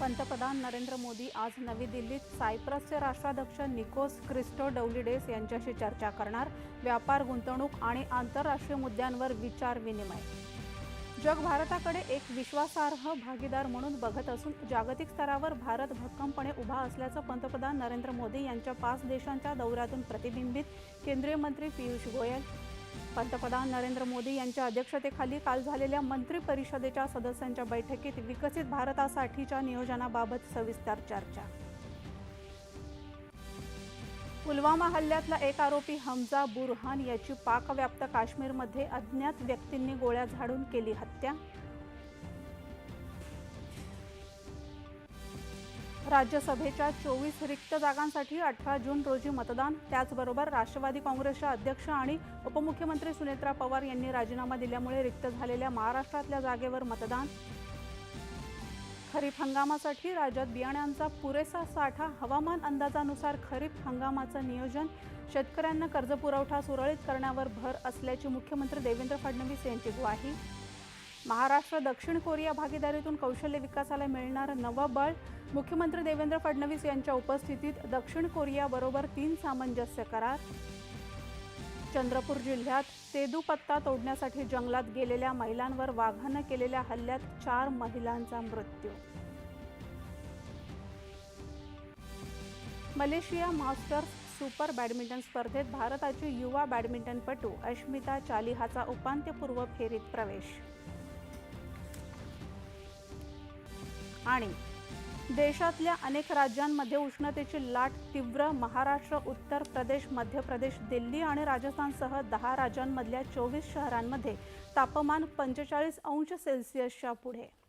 पंतप्रधान नरेंद्र मोदी आज नवी दिल्लीत सायप्रसचे राष्ट्राध्यक्ष निकोस क्रिस्टोडौलिडेस यांच्याशी चर्चा करणार. व्यापार, गुंतवणूक आणि आंतरराष्ट्रीय मुद्द्यांवर विचार-विनिमय. जग भारताकडे एक विश्वासार्ह भागीदार म्हणून बघत असून जागतिक स्तरावर भारत भक्कमपणे उभा असल्याचं पंतप्रधान नरेंद्र मोदी यांच्या 5 देशांच्या दौऱ्यातून प्रतिबिंबित. केंद्रीय मंत्री पियुष गोयल. पंतप्रधान नरेंद्र मोदी यांच्या अध्यक्षतेखाली काल झालेल्या मंत्री परिषदेच्या सदस्यांच्या बैठकीत विकसित भारतासाठीच्या नियोजनाबाबत सविस्तर चर्चा. पुलवामा हल्ल्यातला एक आरोपी हमजा बुरहान याची पाकव्याप्त काश्मीरमध्ये अज्ञात व्यक्तींनी गोळ्या झाडून केली हत्या. राज्यसभेच्या 24 रिक्त जागांसाठी 18 जून रोजी मतदान. त्याचबरोबर राष्ट्रवादी काँग्रेसच्या अध्यक्ष आणि उपमुख्यमंत्री सुनेत्रा पवार यांनी राजीनामा दिल्यामुळे रिक्त झालेल्या महाराष्ट्रातल्या जागेवर मतदान. खरीप हंगामासाठी राज्यात बियाण्यांचा पुरेसा साठा. हवामान अंदाजानुसार खरीप हंगामाचं नियोजन. शेतकऱ्यांना कर्जपुरवठा सुरळीत करण्यावर भर असल्याची मुख्यमंत्री देवेंद्र फडणवीस यांची ग्वाही. महाराष्ट्र दक्षिण कोरिया भागीदारीतून कौशल्य विकासाला मिळणार नवं बळ. मुख्यमंत्री देवेंद्र फडणवीस यांच्या उपस्थितीत दक्षिण कोरियाबरोबर 3 सामंजस्य करार. चंद्रपूर जिल्ह्यात सेदू पत्ता तोडण्यासाठी जंगलात गेलेल्या महिलांवर वाघानं केलेल्या हल्ल्यात 4 महिलांचा मृत्यू. मलेशिया मास्टर्स सुपर बॅडमिंटन स्पर्धेत भारताची युवा बॅडमिंटनपटू अश्मिता चालिहाचा उपांत्यपूर्व फेरीत प्रवेश. आणि देशातल्या अनेक राज्यांमध्ये उष्णतेची लाट तीव्र. महाराष्ट्र, उत्तर प्रदेश, मध्य प्रदेश, दिल्ली आणि राजस्थानसह 10 राज्यांमधल्या 24 शहरांमध्ये तापमान 45 अंश सेल्सिअसच्या पुढे.